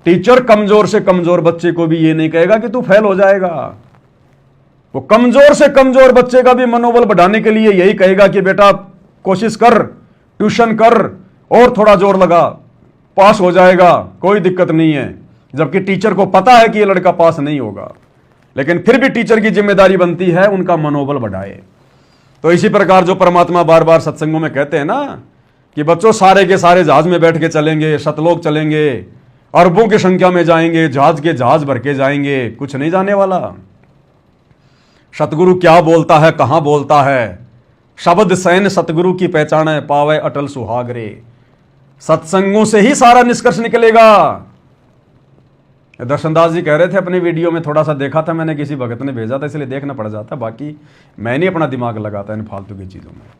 Teacher कमजोर से कमजोर बच्चे को भी ये नहीं कहेगा कि तू फेल हो जाएगा। वो कमजोर से कमजोर बच्चे का भी मनोबल बढ़ाने के लिए यही कहेगा कि बेटा कोशिश कर, ट्यूशन कर और थोड़ा जोर लगा, पास हो जाएगा, कोई दिक्कत नहीं है। जबकि टीचर को पता है कि ये लड़का पास नहीं होगा, लेकिन फिर भी टीचर की जिम्मेदारी बनती है उनका मनोबल बढ़ाए। तो इसी प्रकार जो परमात्मा बार बार सत्संगों में कहते हैं ना कि बच्चों सारे के सारे जहाज में बैठ के चलेंगे, शतलोक चलेंगे, अरबों की संख्या में जाएंगे, जहाज के जहाज भर के जाएंगे, कुछ नहीं जाने वाला। सतगुरु क्या बोलता है, कहां बोलता है, शब्द सैन सतगुरु की पहचान है, पावे अटल सुहागरे। सत्संगों से ही सारा निष्कर्ष निकलेगा। दर्शनदास जी कह रहे थे अपनी वीडियो में, थोड़ा सा देखा था मैंने, किसी भगत ने भेजा था इसलिए देखना पड़ जाता, बाकी मैं नहीं अपना दिमाग लगाता इन फालतू की चीजों में।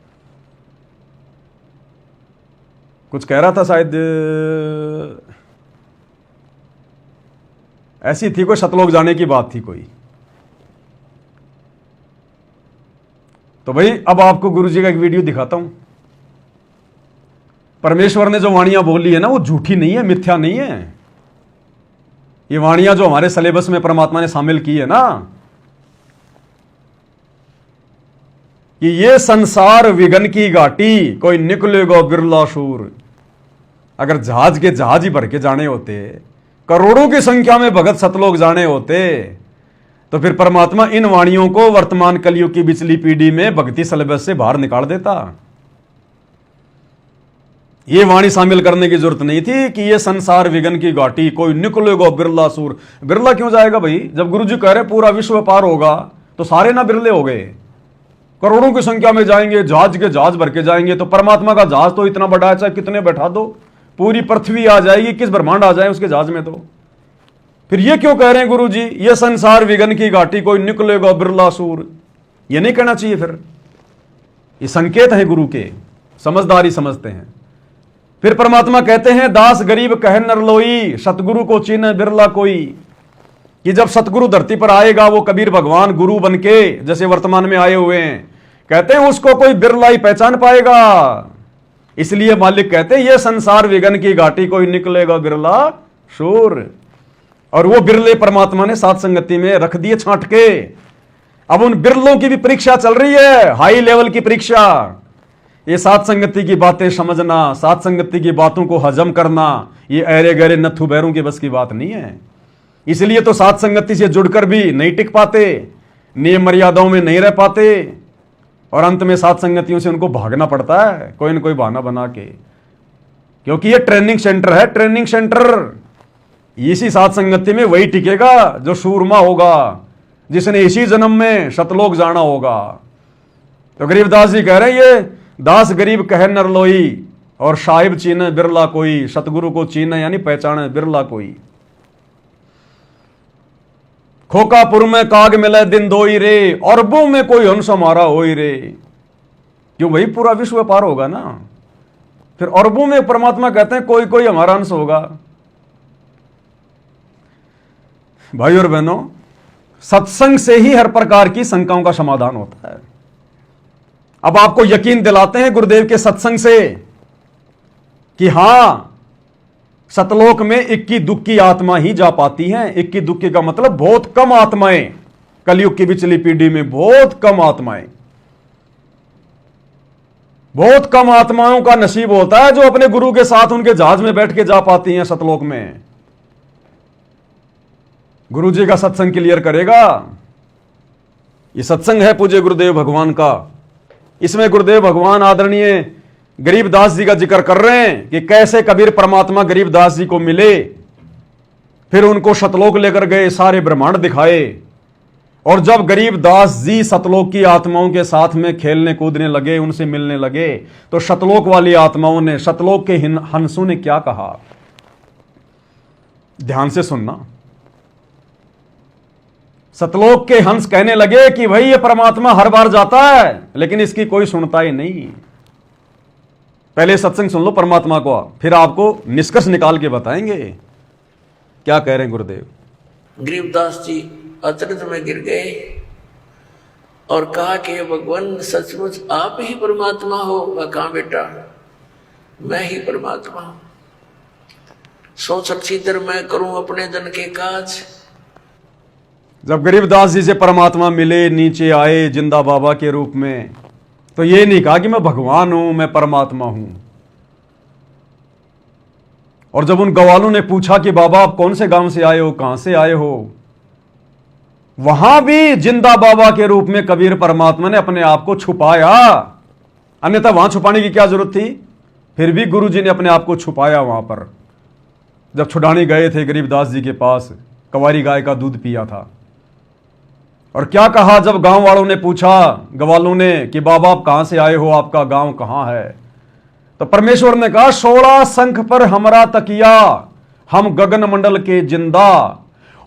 कुछ कह रहा था शायद, ऐसी थी कोई सतलोक जाने की बात थी कोई। तो भाई अब आपको गुरुजी का एक वीडियो दिखाता हूं। परमेश्वर ने जो वाणियां बोली है ना वो झूठी नहीं है, मिथ्या नहीं है। ये वाणियां जो हमारे सिलेबस में परमात्मा ने शामिल की है ना, कि ये संसार विघन की घाटी, कोई निकलेगा बिरला शूर। अगर जहाज के जहाज ही भर के जाने होते, करोड़ों की संख्या में भगत सतलोक जाने होते, तो फिर परमात्मा इन वाणियों को वर्तमान कलयुग की बिचली पीढ़ी में भक्ति सिलेबस से बाहर निकाल देता। ये वाणी शामिल करने की जरूरत नहीं थी कि ये संसार विघन की घाटी, कोई निकलेगा बिरला सूर। बिरला क्यों जाएगा भाई? जब गुरुजी कह रहे पूरा विश्व पार होगा तो सारे ना बिरले हो गए, करोड़ों की संख्या में जाएंगे, जहाज के जहाज भर के जाएंगे। तो परमात्मा का जहाज तो इतना बड़ा है, चाहे कितने बैठा दो, पूरी पृथ्वी आ जाएगी, किस ब्रह्मांड आ जाए उसके जहाज में। तो फिर ये क्यों कह रहे हैं गुरुजी ये संसार विघन की घाटी, कोई निकलेगा बिरला सूर? ये नहीं कहना चाहिए। फिर ये संकेत है गुरु के, समझदारी समझते हैं। फिर परमात्मा कहते हैं दास गरीब कह नरलोई, सतगुरु को चिन्ह बिरला कोई। कि जब सतगुरु धरती पर आएगा, वो कबीर भगवान गुरु बन के जैसे वर्तमान में आए हुए हैं, कहते हैं उसको कोई बिरला ही पहचान पाएगा। इसलिए मालिक कहते हैं ये संसार विघन की घाटी, कोई निकलेगा बिरला शूर। और वो बिरले परमात्मा ने सात संगति में रख दिए छांट के। अब उन बिरलों की भी परीक्षा चल रही है, हाई लेवल की परीक्षा। ये सात संगति की बातें समझना, सात संगति की बातों को हजम करना, ये अरे गहरे नथु बैरों की बस की बात नहीं है। इसलिए तो सात संगति से जुड़कर भी नहीं टिक पाते, नियम मर्यादाओं में नहीं रह पाते, और अंत में सात संगतियों से उनको भागना पड़ता है कोई न कोई बहाना बना के। क्योंकि ये ट्रेनिंग सेंटर है, ट्रेनिंग सेंटर। इसी सात संगति में वही टिकेगा जो सूरमा होगा, जिसने इसी जन्म में शतलोक जाना होगा। तो गरीबदास जी कह रहे हैं ये दास गरीब कह नरलोई, और साहिब चीन बिरला कोई। सतगुरु को चीन यानी पहचान बिरला कोई। खोकापुर में काग मिले दिन दोई रे, अरबों में कोई हंस हमारा होई रे। क्यों भाई? पूरा विश्व पार होगा ना, फिर अरबों में परमात्मा कहते हैं कोई कोई हमारा अंश होगा। भाई और बहनों, सत्संग से ही हर प्रकार की शंकाओं का समाधान होता है। अब आपको यकीन दिलाते हैं गुरुदेव के सत्संग से कि हां, सतलोक में इक्की दुक्की आत्मा ही जा पाती हैं। इक्की दुक्की का मतलब बहुत कम आत्माएं, कलयुग की पिछली पीढ़ी में बहुत कम आत्माएं, बहुत कम आत्माओं का नसीब होता है जो अपने गुरु के साथ उनके जहाज में बैठ के जा पाती हैं सतलोक में। गुरु जी का सत्संग क्लियर करेगा। ये सत्संग है पूज्य गुरुदेव भगवान का। इसमें गुरुदेव भगवान आदरणीय गरीबदास जी का जिक्र कर रहे हैं कि कैसे कबीर परमात्मा गरीबदास जी को मिले, फिर उनको सतलोक लेकर गए, सारे ब्रह्मांड दिखाए। और जब गरीबदास जी सतलोक की आत्माओं के साथ में खेलने कूदने लगे, उनसे मिलने लगे, तो सतलोक वाली आत्माओं ने, सतलोक के हंसों ने क्या कहा? ध्यान से सुनना। सतलोक के हंस कहने लगे कि भाई ये परमात्मा हर बार जाता है, लेकिन इसकी कोई सुनता ही नहीं। पहले सत्संग सुन लो परमात्मा को, फिर आपको निष्कर्ष निकाल के बताएंगे क्या कह रहे हैं गुरुदेव। गरीबदास जी अचरज में गिर गए और कहा कि भगवान सचमुच आप ही परमात्मा हो? मैं कहा बेटा मैं ही परमात्मा हूं। सो सचिदर मैं करूं अपने जन के काज। जब गरीबदास जी से परमात्मा मिले, नीचे आए जिंदा बाबा के रूप में, तो ये नहीं कहा कि मैं भगवान हूं, मैं परमात्मा हूं। और जब उन ग्वालों ने पूछा कि बाबा आप कौन से गांव से आए हो, कहां से आए हो, वहां भी जिंदा बाबा के रूप में कबीर परमात्मा ने अपने आप को छुपाया। अन्यथा वहां छुपाने की क्या जरूरत थी? फिर भी गुरु जी ने अपने आप को छुपाया वहां पर। जब छुड़ाने गए थे गरीबदास जी के पास, कंवारी गाय का दूध पिया था। और क्या कहा जब गांव वालों ने पूछा, ग्वालों ने, कि बाबा आप कहां से आए हो, आपका गांव कहां है, तो परमेश्वर ने कहा 16 शंख पर हमरा तकिया, हम गगन मंडल के जिंदा,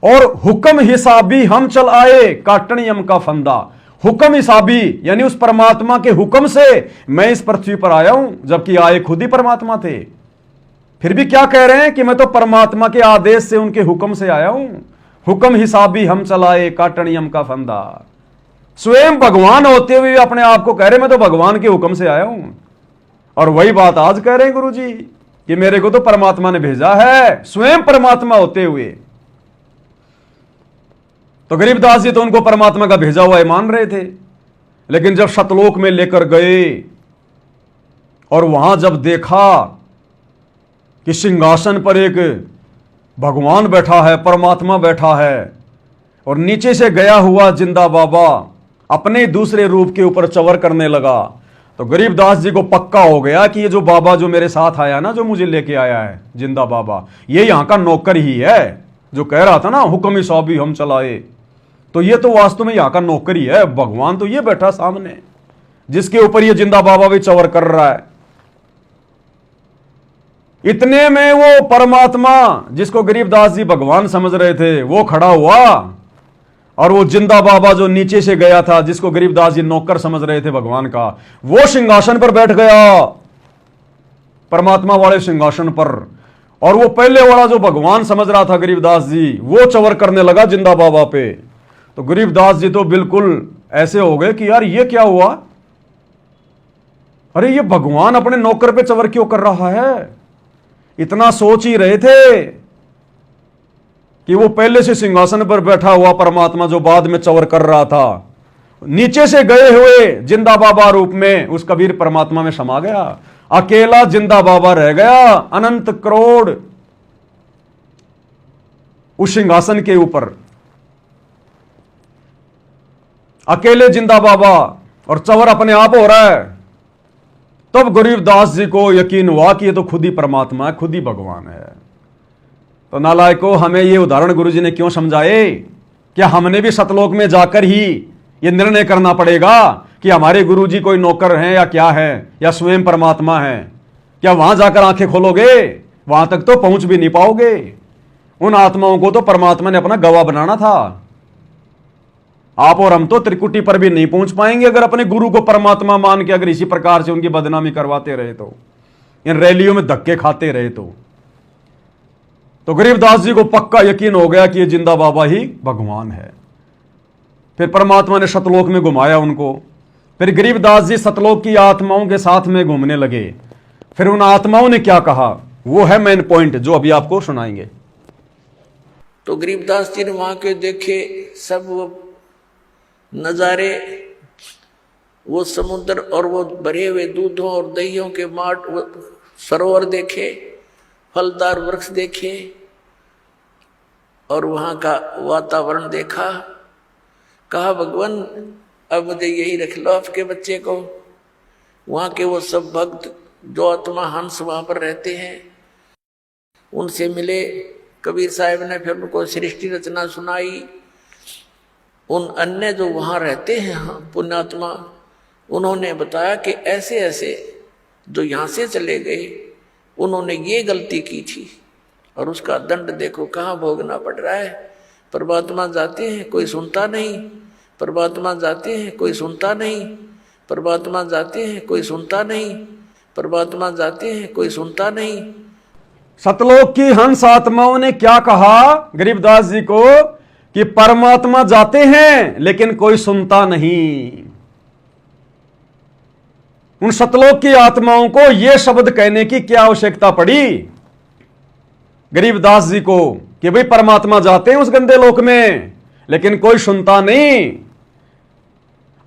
और हुक्म हिसाबी हम चल आए, काटन यम का फंदा। हुक्म हिसाबी यानी उस परमात्मा के हुक्म से मैं इस पृथ्वी पर आया हूं, जबकि आए खुद ही परमात्मा थे। फिर भी क्या कह रहे हैं कि मैं तो परमात्मा के आदेश से, उनके हुक्म से आया हूं। हुक्म हिसाबी हम चलाए, काटन यम का फंदा। स्वयं भगवान होते हुए अपने आप को कह रहे मैं तो भगवान के हुक्म से आया हूं। और वही बात आज कह रहे हैं गुरु जी कि मेरे को तो परमात्मा ने भेजा है, स्वयं परमात्मा होते हुए। तो गरीबदास जी तो उनको परमात्मा का भेजा हुआ मान रहे थे। लेकिन जब सतलोक में लेकर गए और वहां जब देखा कि सिंहासन पर एक भगवान बैठा है, परमात्मा बैठा है, और नीचे से गया हुआ जिंदा बाबा अपने दूसरे रूप के ऊपर चवर करने लगा, तो गरीबदास जी को पक्का हो गया कि ये जो बाबा जो मेरे साथ आया ना, जो मुझे लेके आया है जिंदा बाबा, ये यहां का नौकर ही है। जो कह रहा था ना हुक्म हिसाबी हम चलाए, तो ये तो वास्तव में यहां का नौकर ही है। भगवान तो ये बैठा सामने, जिसके ऊपर ये जिंदा बाबा भी चवर कर रहा है। इतने में वो परमात्मा जिसको गरीबदास जी भगवान समझ रहे थे, वो खड़ा हुआ, और वो जिंदा बाबा जो नीचे से गया था, जिसको गरीबदास जी नौकर समझ रहे थे भगवान का, वो सिंहासन पर बैठ गया, परमात्मा वाले सिंहासन पर। और वो पहले वाला जो भगवान समझ रहा था गरीबदास जी, वो चवर करने लगा जिंदा बाबा पे। तो गरीबदास जी तो बिल्कुल ऐसे हो गए कि यार ये क्या हुआ, अरे ये भगवान अपने नौकर पे चवर क्यों कर रहा है। इतना सोच ही रहे थे कि वो पहले से सिंहासन पर बैठा हुआ परमात्मा जो बाद में चवर कर रहा था, नीचे से गए हुए जिंदा बाबा रूप में उस कबीर परमात्मा में समा गया। अकेला जिंदा बाबा रह गया अनंत करोड़ उस सिंहासन के ऊपर, अकेले जिंदा बाबा, और चवर अपने आप हो रहा है। तब गरीबदास जी को यकीन हुआ कि ये तो खुद ही परमात्मा है, खुद ही भगवान है। तो नालायको, हमें ये उदाहरण गुरुजी ने क्यों समझाए? क्या हमने भी सतलोक में जाकर ही ये निर्णय करना पड़ेगा कि हमारे गुरुजी कोई नौकर हैं या क्या है, या स्वयं परमात्मा है? क्या वहां जाकर आंखें खोलोगे? वहां तक तो पहुंच भी नहीं पाओगे। उन आत्माओं को तो परमात्मा ने अपना गवाह बनाना था। आप और हम तो त्रिकुटी पर भी नहीं पहुंच पाएंगे अगर अपने गुरु को परमात्मा मान के अगर इसी प्रकार से उनकी बदनामी करवाते रहे तो, इन रैलियों में धक्के खाते रहे तो गरीबदास जी को पक्का यकीन हो गया कि ये जिंदा बाबा ही भगवान है। फिर परमात्मा ने सतलोक में घुमाया उनको। फिर गरीबदास जी सतलोक की आत्माओं के साथ में घूमने लगे। फिर उन आत्माओं ने क्या कहा, वो है मेन पॉइंट जो अभी आपको सुनाएंगे। तो गरीबदास जी ने वहां के देखे सब वो नजारे, वो समुद्र और वो भरे हुए दूधों और दहियों के माट, सरोवर देखे, फलदार वृक्ष देखे, और वहां का वातावरण देखा। कहा भगवान अब मुझे यही रख लो आपके बच्चे को। वहां के वो सब भक्त जो आत्मा हंस वहां पर रहते हैं, उनसे मिले। कबीर साहब ने फिर उनको सृष्टि रचना सुनाई। उन अन्य जो वहाँ रहते हैं पुण्यात्मा, उन्होंने बताया कि ऐसे ऐसे जो यहाँ से चले गए, उन्होंने ये गलती की थी और उसका दंड देखो कहाँ भोगना पड़ रहा है। परमात्मा जाते हैं कोई सुनता नहीं, परमात्मा जाते हैं कोई सुनता नहीं, परमात्मा जाते हैं कोई सुनता नहीं, परमात्मा जाते हैं कोई सुनता नहीं। सतलोक की हंस आत्माओं ने क्या कहा गरीबदास जी को कि परमात्मा जाते हैं लेकिन कोई सुनता नहीं। उन सतलोक की आत्माओं को यह शब्द कहने की क्या आवश्यकता पड़ी? गरीबदास जी को कि भाई परमात्मा जाते हैं उस गंदे लोक में, लेकिन कोई सुनता नहीं।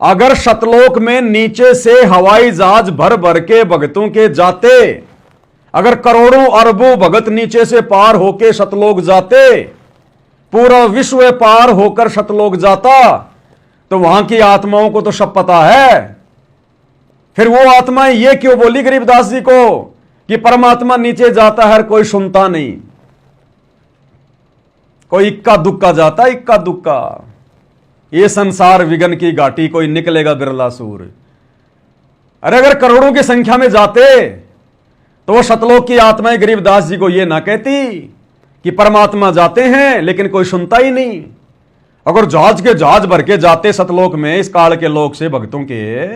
अगर सतलोक में नीचे से हवाई जहाज भर भर के भगतों के जाते, अगर करोड़ों अरबों भगत नीचे से पार होके सतलोक जाते, पूरा विश्व पार होकर सतलोक जाता, तो वहां की आत्माओं को तो सब पता है। फिर वो आत्माएं ये क्यों बोली गरीबदास जी को कि परमात्मा नीचे जाता है, कोई सुनता नहीं। कोई इक्का दुक्का जाता, इक्का दुक्का। ये संसार विघन की घाटी, कोई निकलेगा बिरला सूर। अरे अगर करोड़ों की संख्या में जाते तो वो सतलोक की आत्माएं गरीबदास जी को ये ना कहती कि परमात्मा जाते हैं लेकिन कोई सुनता ही नहीं। अगर जहाज के जहाज भर के जाते सतलोक में इस काल के लोक से भक्तों के,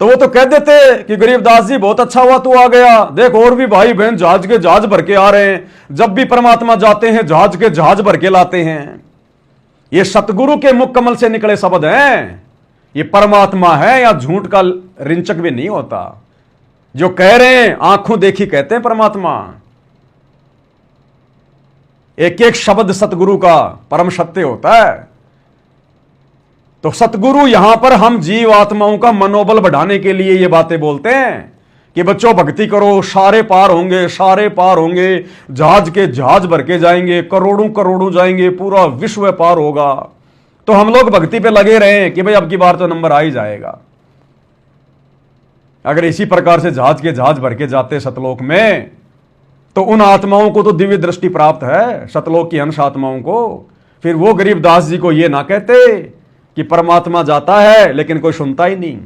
तो वो तो कह देते कि गरीबदास जी बहुत अच्छा हुआ तू आ गया, देख और भी भाई बहन जहाज के जहाज भर के आ रहे हैं, जब भी परमात्मा जाते हैं जहाज के जहाज भर के लाते हैं। ये सतगुरु के मुख कमल से निकले शब्द हैं। ये परमात्मा है या झूठ का रिंचक भी नहीं होता। जो कह रहे हैं आंखों देखी कहते हैं परमात्मा। एक एक शब्द सतगुरु का परम सत्य होता है। तो सतगुरु यहां पर हम जीव आत्माओं का मनोबल बढ़ाने के लिए ये बातें बोलते हैं कि बच्चों भक्ति करो, सारे पार होंगे, सारे पार होंगे, जहाज के जहाज भर के जाएंगे, करोड़ों करोड़ों जाएंगे, पूरा विश्व पार होगा। तो हम लोग भक्ति पे लगे रहे कि भाई अब की बार तो नंबर आ ही जाएगा। अगर इसी प्रकार से जहाज के जहाज भर के जाते सतलोक में, तो उन आत्माओं को तो दिव्य दृष्टि प्राप्त है, सतलोक की हंस आत्माओं को। फिर वो गरीबदास जी को ये ना कहते कि परमात्मा जाता है लेकिन कोई सुनता ही नहीं।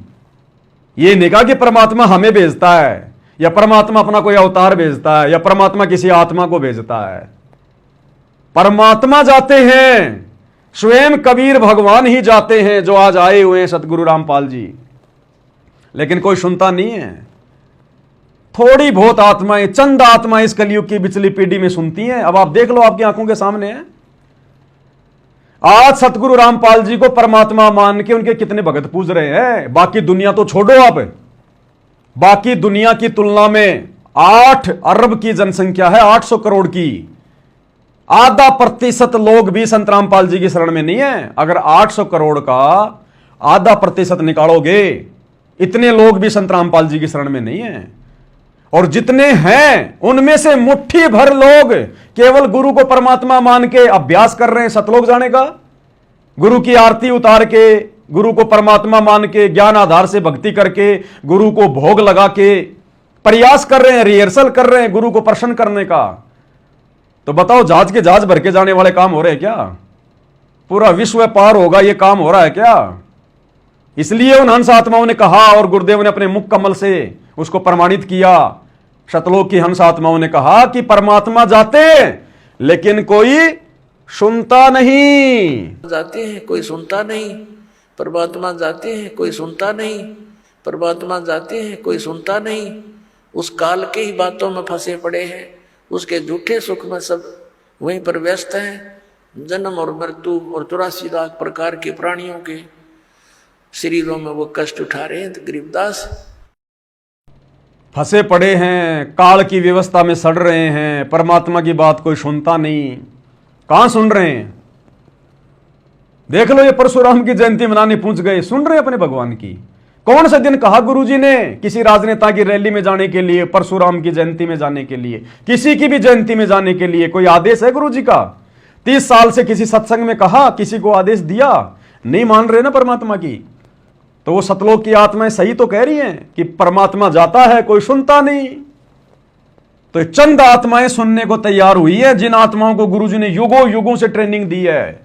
ये नहीं कहा कि परमात्मा हमें भेजता है, या परमात्मा अपना कोई अवतार भेजता है, या परमात्मा किसी आत्मा को भेजता है। परमात्मा जाते हैं, स्वयं कबीर भगवान ही जाते हैं, जो आज आए हुए हैं सतगुरु रामपाल जी, लेकिन कोई सुनता नहीं है। थोड़ी बहुत आत्माएं, चंद आत्माएं इस कलयुग की पिछली पीढ़ी में सुनती हैं। अब आप देख लो, आपकी आंखों के सामने है। आज सतगुरु रामपाल जी को परमात्मा मान के उनके कितने भगत पूज रहे हैं। बाकी दुनिया तो छोड़ो आप, बाकी दुनिया की तुलना में 8 अरब की जनसंख्या है, 800 करोड़ की। आधा प्रतिशत लोग भी संत रामपाल जी की शरण में नहीं है। अगर 800 करोड़ का आधा प्रतिशत निकालोगे, इतने लोग भी संत रामपाल जी की शरण में नहीं है। और जितने हैं उनमें से मुट्ठी भर लोग केवल गुरु को परमात्मा मान के अभ्यास कर रहे हैं सतलोक जाने का। गुरु की आरती उतार के, गुरु को परमात्मा मान के, ज्ञान आधार से भक्ति करके, गुरु को भोग लगा के प्रयास कर रहे हैं, रिहर्सल कर रहे हैं गुरु को प्रसन्न करने का। तो बताओ, जहाज के जहाज भर के जाने वाले काम हो रहे हैं क्या? पूरा विश्व पार होगा ये काम हो रहा है क्या? इसलिए उन हंस आत्माओं ने कहा, और गुरुदेव ने अपने मुख कमल से उसको प्रमाणित किया। सतलोक की हंस आत्माओं ने कहा कि परमात्मा जाते हैं लेकिन कोई सुनता नहीं। जाते हैं कोई सुनता नहीं, परमात्मा जाते हैं कोई सुनता नहीं, परमात्मा जाते हैं कोई सुनता नहीं। उस काल के ही बातों में फंसे पड़े हैं, उसके झूठे सुख में सब वहीं पर व्यस्त हैं। जन्म और मृत्यु और 84 लाख प्रकार के प्राणियों के शरीरों में वो कष्ट उठा रहे हैं। तो गरीबदास फंसे पड़े हैं, काल की व्यवस्था में सड़ रहे हैं, परमात्मा की बात कोई सुनता नहीं। कहां सुन रहे हैं? देख लो, ये परशुराम की जयंती मनाने पहुंच गए, सुन रहे हैं अपने भगवान की। कौन से दिन कहा गुरुजी ने किसी राजनेता की रैली में जाने के लिए, परशुराम की जयंती में जाने के लिए, किसी की भी जयंती में जाने के लिए कोई आदेश है गुरुजी का? 30 साल से किसी सत्संग में कहा, किसी को आदेश दिया? नहीं मान रहे ना परमात्मा की। तो वो सतलोक की आत्माएं सही तो कह रही हैं कि परमात्मा जाता है कोई सुनता नहीं। तो चंद आत्माएं सुनने को तैयार हुई है, जिन आत्माओं को गुरुजी ने युगों युगों से ट्रेनिंग दी है।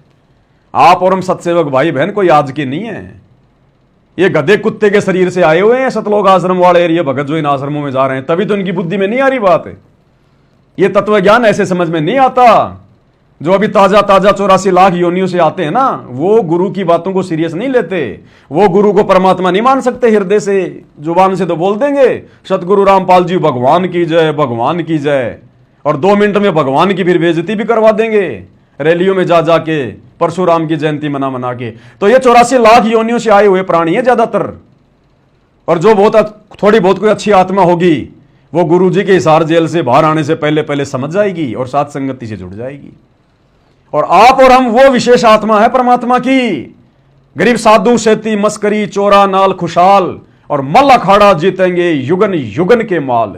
आप और हम सत्सेवक भाई बहन कोई आज की नहीं है। ये गधे कुत्ते के शरीर से आए हुए हैं सतलोक आश्रम वाले एरिया भगत, जो इन आश्रमों में जा रहे हैं। तभी तो इनकी बुद्धि में नहीं आ रही बात है। ये तत्व ज्ञान ऐसे समझ में नहीं आता। जो अभी ताजा ताजा 84 लाख योनियों से आते हैं ना, वो गुरु की बातों को सीरियस नहीं लेते। वो गुरु को परमात्मा नहीं मान सकते हृदय से, जुबान से तो बोल देंगे सतगुरु रामपाल जी भगवान की जय, भगवान की जय, और 2 मिनट में भगवान की फिर बेइज्जती भी करवा देंगे रैलियों में जा जाके, परशुराम की जयंती मना मना के। तो ये 84 लाख योनियों से आए हुए प्राणी है ज्यादातर। और जो बहुत थोड़ी बहुत कोई अच्छी आत्मा होगी, वो गुरुजी के हिसार जेल से बाहर आने से पहले पहले समझ जाएगी और साथ संगति से जुड़ जाएगी। और आप और हम वो विशेष आत्मा है परमात्मा की। गरीब साधु शेती मस्करी चोरा नाल खुशहाल और मल अखाड़ा जीतेंगे युगन युगन के माल।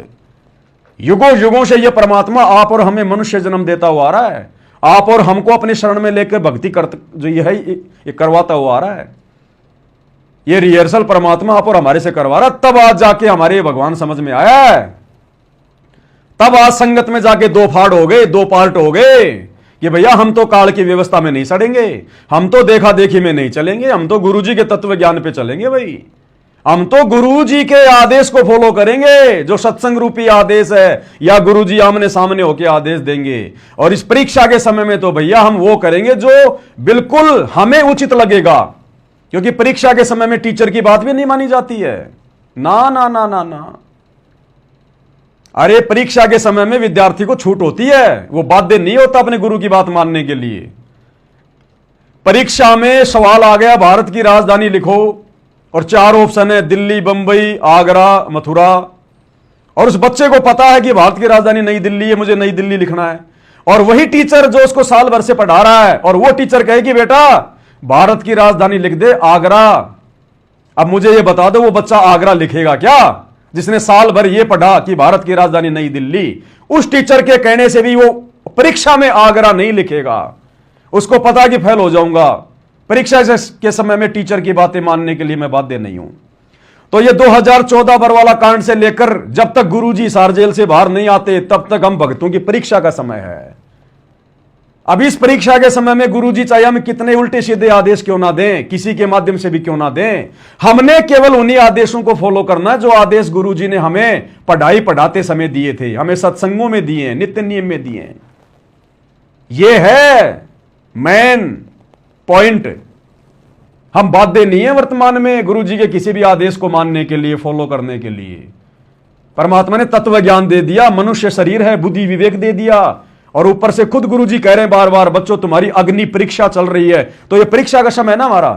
युगों युगों से ये परमात्मा आप और हमें मनुष्य जन्म देता हुआ आ रहा है। आप और हमको अपने शरण में लेकर भक्ति कर जो ये करवाता हुआ आ रहा है। ये रिहर्सल परमात्मा आप और हमारे से करवा रहा, तब आज जाके हमारे भगवान समझ में आया है। तब आज संगत में जाके दो फाड़ हो गए, दो पार्ट हो गए कि भैया हम तो काल की व्यवस्था में नहीं सड़ेंगे, हम तो देखा देखी में नहीं चलेंगे, हम तो गुरुजी के तत्व ज्ञान पे चलेंगे। भाई हम तो गुरुजी के आदेश को फॉलो करेंगे, जो सत्संग रूपी आदेश है, या गुरुजी आमने सामने होके आदेश देंगे। और इस परीक्षा के समय में तो भैया हम वो करेंगे जो बिल्कुल हमें उचित लगेगा, क्योंकि परीक्षा के समय में टीचर की बात भी नहीं मानी जाती है। ना ना ना ना ना, अरे परीक्षा के समय में विद्यार्थी को छूट होती है, वो बाध्य नहीं होता अपने गुरु की बात मानने के लिए। परीक्षा में सवाल आ गया भारत की राजधानी लिखो, और 4 ऑप्शन है दिल्ली, बंबई, आगरा, मथुरा। और उस बच्चे को पता है कि भारत की राजधानी नई दिल्ली है, मुझे नई दिल्ली लिखना है। और वही टीचर जो उसको साल भर से पढ़ा रहा है, और वो टीचर कहे कि बेटा भारत की राजधानी लिख दे आगरा। अब मुझे ये बता दो वो बच्चा आगरा लिखेगा क्या, जिसने साल भर ये पढ़ा कि भारत की राजधानी नई दिल्ली? उस टीचर के कहने से भी वो परीक्षा में आगरा नहीं लिखेगा। उसको पता कि फेल हो जाऊंगा, परीक्षा के समय में टीचर की बातें मानने के लिए मैं बाध्य नहीं हूं। तो ये 2014 बरवाला कांड से लेकर जब तक गुरुजी हिसार जेल से बाहर नहीं आते, तब तक हम भक्तों की परीक्षा का समय है। अब इस परीक्षा के समय में गुरुजी चाहे हम कितने उल्टे सीधे आदेश क्यों ना दें, किसी के माध्यम से भी क्यों ना दें, हमने केवल उन्हीं आदेशों को फॉलो करना है जो आदेश गुरुजी ने हमें पढ़ाई पढ़ाते समय दिए थे, हमें सत्संगों में दिए, नित्य नियम में दिए। यह है मेन पॉइंट। हम बाध्य नहीं है वर्तमान में गुरुजी के किसी भी आदेश को मानने के लिए, फॉलो करने के लिए। परमात्मा ने तत्व ज्ञान दे दिया, मनुष्य शरीर है, बुद्धि विवेक दे दिया, और ऊपर से खुद गुरुजी कह रहे हैं बार बार, बच्चों तुम्हारी अग्नि परीक्षा चल रही है। तो ये परीक्षा का समय है ना हमारा।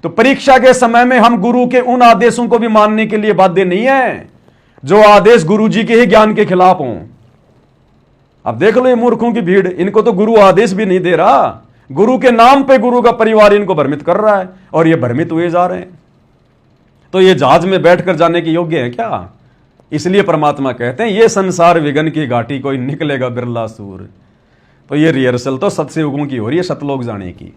तो परीक्षा के समय में हम गुरु के उन आदेशों को भी मानने के लिए बाध्य नहीं है जो आदेश गुरुजी के ही ज्ञान के खिलाफ हों। अब देख लो ये मूर्खों की भीड़, इनको तो गुरु आदेश भी नहीं दे रहा, गुरु के नाम पे गुरु का परिवार इनको भ्रमित कर रहा है, और ये भ्रमित हुए जा रहे हैं। तो ये जहाज में बैठकर जाने के योग्य है क्या? इसलिए परमात्मा कहते हैं ये संसार विघन की घाटी कोई निकलेगा बिरला सूर। तो ये रिहर्सल तो सत्सयुगों की हो रही है, सतलोक जाने की।